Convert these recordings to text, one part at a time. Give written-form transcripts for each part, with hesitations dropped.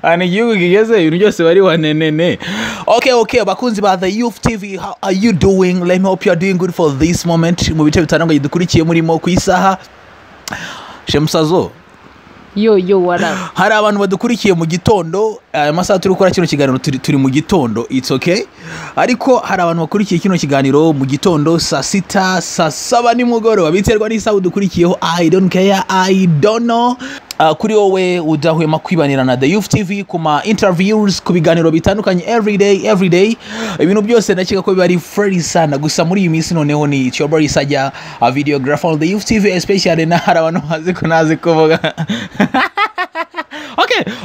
hano igihugu kigeze ibintu byose bari wanenene. Okay, bakunzi ba the Youth TV, how are you doing? Let me hope you are doing good for this moment. Mu bice bitandukanye dukurikiye murimo ku isaha. Shemsazo. Yo wara. Hari abantu badukurikiye mu gitondo, amasaha turi gukora kino kiganiro turi mu gitondo, it's okay. Ariko hari abantu bakurikiye kino kiganiro mu gitondo saa 6, saa 7 nimugoroba, biterwa n'isaha dukurikiyeho. I don't care, I don't know. Kuri wowe udahwema kwibanira na the Youth TV kuma interviews ku biganiro bitandukanye every day ibintu byose nakeka ko bari free sana. Gusa muri iyi minsi noneho ni Chobori Sajya a videographer on the Youth TV, especially na hari abantu bazi ko nazi kuvuga.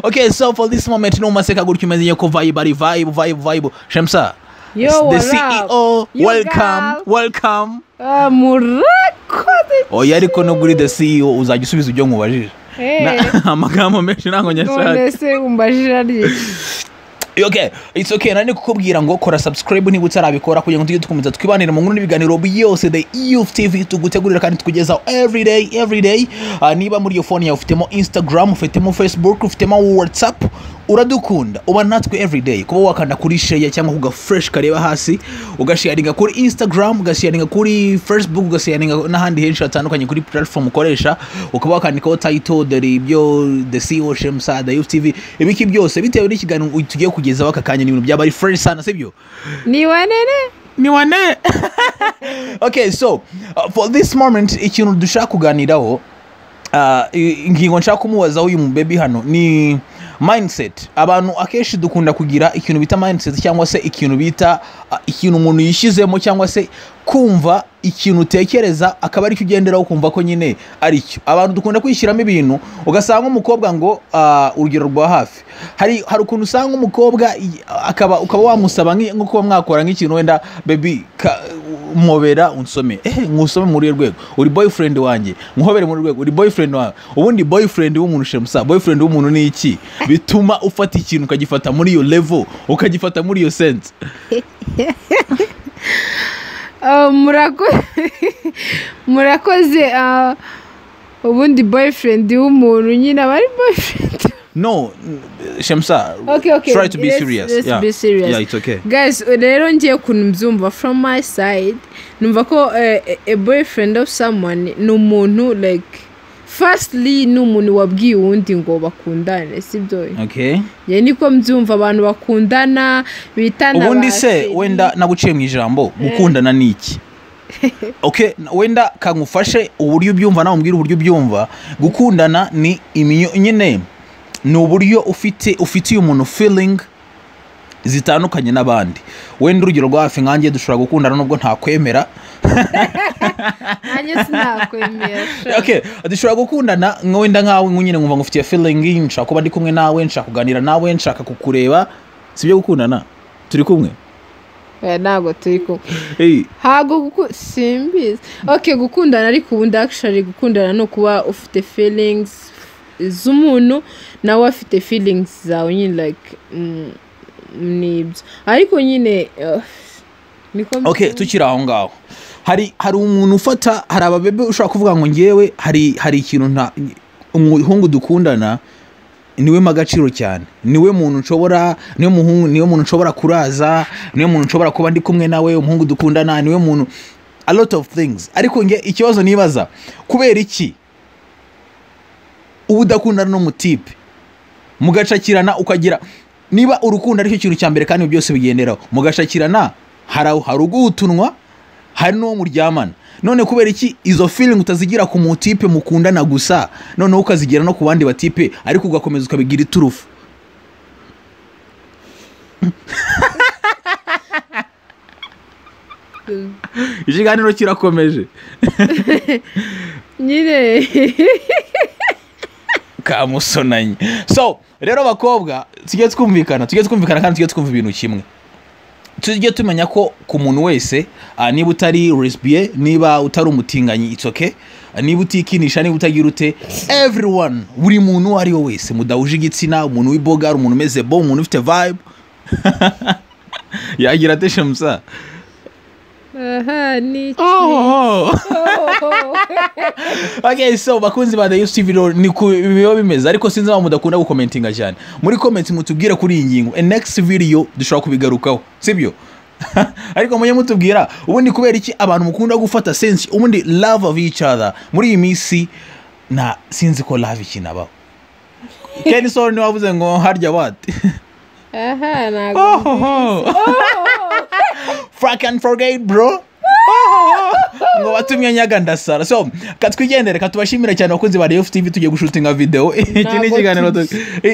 Okay, so for this moment no maseka gutyo umenye ko vibe Shemsa. Yo, the CEO, welcome. Mureke. Oya ariko no guri the CEO uzajya usubiza ibyo nkubajije. Amagambo menshi nango nyashaka. None se umbajira ari. Okay, it's okay. Nani kukubwira ngo kora subscribe niba utarabikora kugira ngo tujye dukomeza twibanira mu nkuru n'ibiganiro byose the Youth TV tugutegurira kandi tukugezaho every day. Niba muri iyo phone yawe ufitemo Instagram, ufitemo Facebook, ufitemo WhatsApp, uradukunda uba natwe every day. Kuba wakanda kuri share cyangwa kuga fresh kareba hasi, ugasharinga kuri Instagram, ugasharinga kuri Facebook, ugasharinga n'ahandi henshi hatandukanye kuri platform ukoresha, ukaba wakandikaho title dore ibyo the CEO Shemsa the Youth TV ibiki byose bitewe n'ikiganiro tugiye kugezaho aka kanya n'ibintu byaba ari fresh sana, sibyo? Ni wane. Okay, so for this moment ikintu dushaka kuganiraho, ingingo nshaka kumubazaho uyu mubebi hano ni mindset. Abantu akeshi dukunda kugira ikintu bita mindset cyangwa se ikintu bita ikintu umuntu yishizemo cyangwa se kumva ikintu utekereza akaba ari kugenderaho kumva ko nyine ari cyo. Abantu dukunda kwishyiramo ibintu ugasanga umukobwa ngo urugero rwa hafi hari ukuntu usanga umukobwa ukaba wamusaba nko kuba mwakora nk'ikintu wenda baby mobera unsome nkusome muri rwego uri boyfriend wanjye nkuhobere muri rwego uri boyfriend wawe. Ubundi boyfriend w'umuntu Shemsa, boyfriend w'umuntu ni iki bituma ufata ikintu ukagifata muri iyo level, ukagifata muri iyo sense? Murakoze. Ubundi boyfriend w'umuntu nyine abari boyfriend. No, Shemsa. Okay. Try to be serious. Let's be serious. Yeah, it's okay. Guys, rero ngiye kunumva from my side. Numva ko a boyfriend of someone ni umuntu like firstly ni umuntu wabwiye uwundi ngo bakundane, sibyo? Okay. Ye niko mbyumva abantu bakundana bitana. Ubundi se wenda naguciye mu ijambo gukundana ni iki? Okay, wenda kangufashe uburyo ubyumva nawe umbwira uburyo ubyumva. Gukundana ni nyine ni uburyo ufitiye umuntu feeling zitandukanye n'abandi. Wenda urugero rwa hafi nkanjye dushobora gukundana nubwo ntakwemera. Nanjye sinakwemera. Okay, dushobora gukundana wenda nkawe nyine nkumva ngufitiye feeling, nshaka kuba ndi kumwe nawe, nshaka kuganira nawe, nshaka kukureba. Sibyo gukundana? Turi kumwe? Ntago turi kumwe. Hago simbizi. Okay, gukundana ariko ubundi actually gukundana no kuba ufite feelings z'umuntu nawe afite feelings zawe nyine like nibyo. Ariko nyine niko. Okay, tukira aho ngaho. Hari umuntu ufata, hari ababebe ushaka kuvuga ngo ngewe hari ikintu umuhungu dukundana niwe magaciro cyane, niwe muntu nshobora, niwe muntu nshobora kuraza, niwe muntu nshobora kuba ndi kumwe nawe. Umuhungu dukundana niwe muntu a lot of things. Ariko nge ikibazo nibaza kubera iki ubudakundana no mutipe mugacakirana ukagira niba urukundo ari cyo kintu cya mbere kandi byose bigenderaho mugashakirana hari ugutunwa hari no muryamana. None kubera iki izo feeling utazigira ku mutipe mukundana gusa none ukazigira no ku bandi batipe ariko ugakomeza ukabigira iturufu? Ikiganiro kirakomeje. Nyine kamusonanye. So rero bakobwa tujye twumvikana kandi tujye twumva ibintu kimwe. Tujye tumenya ko ku muntu wese niba utari lesbian, niba utari umutinganyi, it's okay. Niba utikinisha, niba utagira ute, everyone, buri muntu ari we wese mudahuje igitsina, umuntu w'iboga, umuntu umeze bo, umuntu ufite vibe yagira ate Shemsa? aha ni Okay, so bakunzi ba The Youth TV ni ku biba bimeze ariko sinzi aho mudakunda gukomentinga cyane muri comments mutubwira kuri iyi ngingo next video dushobora kubigarukaho sibyo ariko mujye mutubwira ubundi kubera iki abantu mukunda gufata sense ubundi love of each other muri iyi minsi na sinzi ko love ikinabaho Ken Sol ni wavuze ngo harya what aha nago fuck and forget bro ngo batumye nyaga ndasara so katwigendere katubashimira cyane abakunzi ba Youth TV tugiye gushutinga video iki ni kiganiro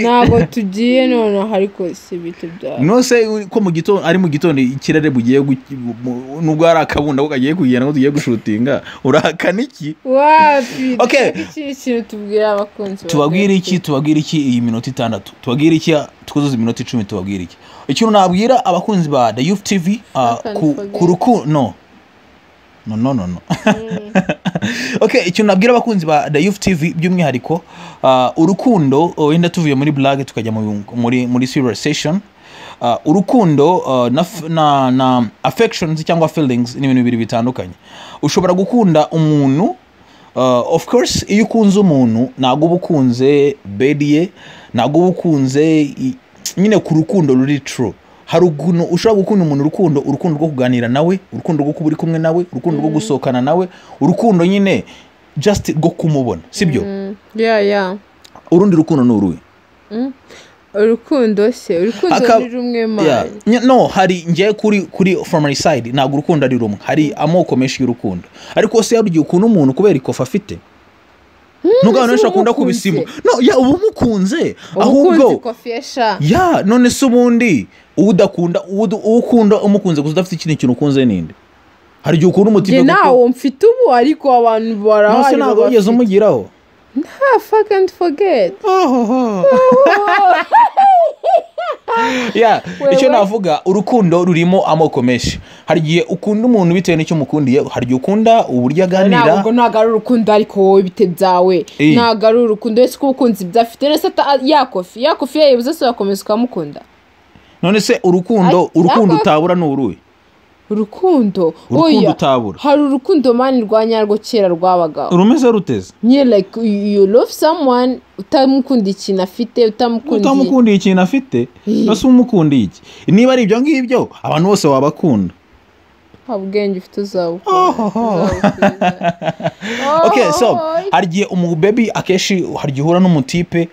nago tugiye none ariko si bitu bya no se ko mu gitondo ari mu gitondo ikirere bugiye nubwo ari akabunda ko kagiye kugenda ngo tugiye gushutinga urahakana iki wapi okay iki tubwira abakunzi tubabwira iki iyi minota 6 tubabwira iki tukuzuza iminota 10 tubabwira iki ikintu nabwira abakunzi ba The Youth TV ku rukundo no okay ikintu nabwira abakunzi ba The Youth TV by'umwihariko urukundo wenda tuvuye muri blog tukajya muri serious session urukundo na affections cyangwa feelings ni ibintu bibiri bitandukanye ushobora gukunda umuntu of course iyo ukunze umuntu nago ubukunze bediye nago ubukunze nyine ku rukundo ruri true hari ukuntu ushobora gukunda umuntu urukundo rwo kuganira nawe urukundo rwo kuburi kumwe nawe urukundo rwo gusohokana nawe urukundo nyine just rwo kumubona sibyo yeah urundi rukundo ni uruhe urukundo ni rumwe mari no hari ngiye kuri from my side ntabwo urukundo ari rumwe hari amoko menshi y'urukundo ariko se yarugiye ukuntu umuntu kubera ikofa afite nubwo abantu bashakunda kubisimba no ya ubu mukunze ahubwo ya none se ubundi udakunda ukunda umukunze gusa udafite ikintu ukunze ninde hari gihe ukunda umutima nawo mfite ubu ariko abantu barahari no se ntabwo ugeze umugiraho fuck and forget yeah icyo navuga urukundo rurimo amoko menshi hari gihe ukunda umuntu bitewe n'icyo mukundiye hari gihe ukunda uburyo aganira ntabwo ari urukundo ariko wowe bite byawe ntabwo ari urukundo wese ko ukunze byafite nese yakofi yabuze so yakomeza ukamukunda none se urukundo utabura n'uruhe urukundo utabura hari urukundo mani rwanyarwo kera rwabaga urumeze ruteze nye like you love someone utamukundi ikintu afite utamukundi ikintu afite nose umukundi iki niba ari ibyo ngibyo abantu bose wabakunda ubwenge ufite uzabu okay so hari gihe umubebi akeshi hari gihura n'umutipe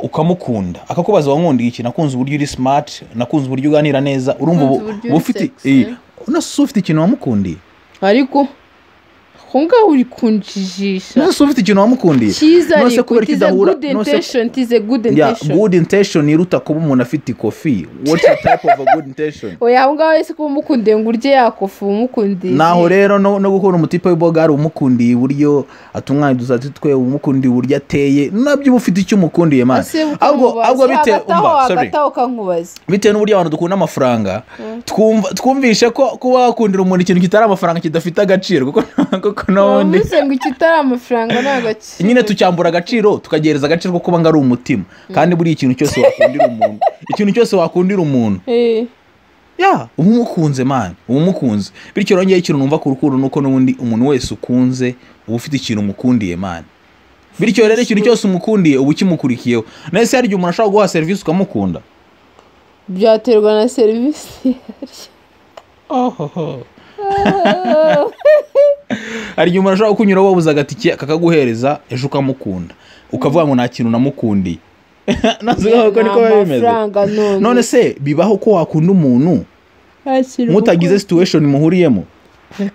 ukamukunda akakubaza wankundi iki nakunze uburyo uri smart nakunze uburyo uganira neza urumva ufite unase ufite ikintu wamukundiye ariko honga uri kunjijisha unase ufite ikintu wamukundiye nose kubera kidahura nose good intention iruta kuba umuntu afite ikofi what type of a good intention oya honga wese kuba umukundiye ngo urye yakofu umukundiye naho rero no gukora umutipe w'ibogari umukundiye uburyo atunganya duzati twe umukundiye uburyo ateye nabyo ufite icyo umukundiye man ahubwo bite bite n'uburyo abantu dukunda amafaranga twumvishe ko kuba wakundira umuntu ikintu kitari amafaranga kidafite agaciro kuko none ngo kitari amafaranga nagaki nyine tucyambura agaciro tukagereza agaciro ko kuba ngari umutima kandi buri ikintu cyose wakundira umuntu ya umukunze man umukunze bityo rongeye ikintu numva ku rukundo nuko n'ubundi umuntu wese ukunze uba ufite ikintu umukundiye man bityo rero ikintu cyose umukundiye uba ukimukurikiyeho nese hari igihe umuntu ashobora guha service ukamukunda byaterwa na service hari igihe umuntu ashobora kunyura wabuze agatike akakaguhereza ejo ukamukunda ukavuga ngo nta kintu namukundiye none se bibaho ko wakunda umuntu mutagize situation muhuriyemo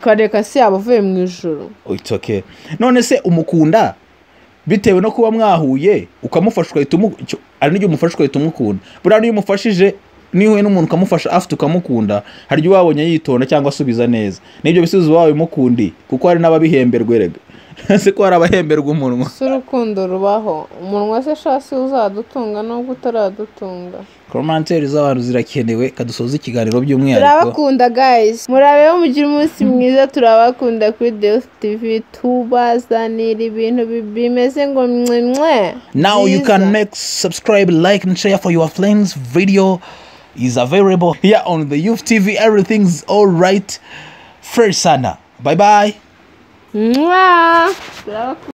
reka se abavuye mu ijoro it's okay none se umukunda bitewe no kuba mwahuye ukamufasha ukahita ari n'igihe umufasha ukahita umukunda buriya niyo umufashije niwe n'umuntu ukamufasha afite ukamukunda hari igihe wabonye yitonda cyangwa asubiza neza n'ibyo bisubizo wawe mukundi kuko hari n'ababihemberwa rega se ko hari abahemberwa umunwa si urukundo rubaho umunwa se shasi uzadutunga nubwo utaradutunga commentaires z'abantu zirakenewe kadusoza ikiganiro by'umwihariko turabakunda guys murabeho mugira umunsi mwiza turabakunda kuri The Youth TV tubazanira ibintu bimeze ngo mwe now you can make subscribe like and share for your friends video is available here on The Youth TV everything's all right fresh sana. Bye bye. Mwah.